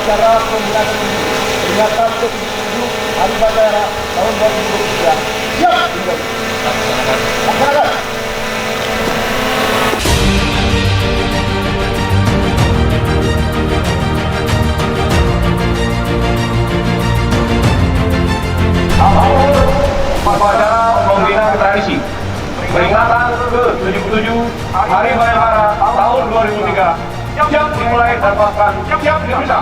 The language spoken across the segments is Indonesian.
acara pembukaan peringatan ke-77 Hari Bandara tahun 2023. Siap! Laksanakan. Upacara pembinaan tradisi peringatan ke-77 Hari Bayangkara tahun 2003. Siap dimulai dan pasukan siap diperiksa.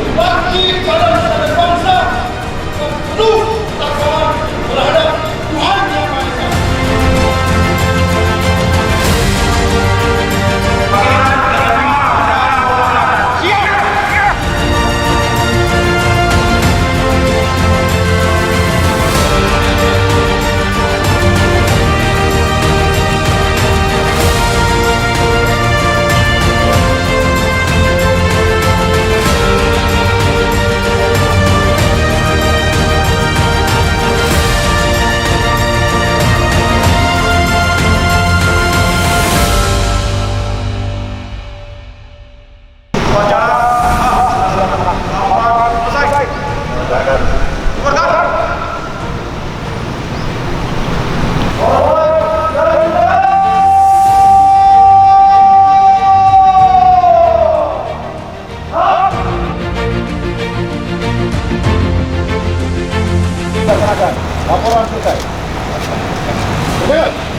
Berbakti pada negara dan bangsa dan penuh ketakwaan terhadap Tuhan Yang Maha Esa. Laporan selesai. Oke.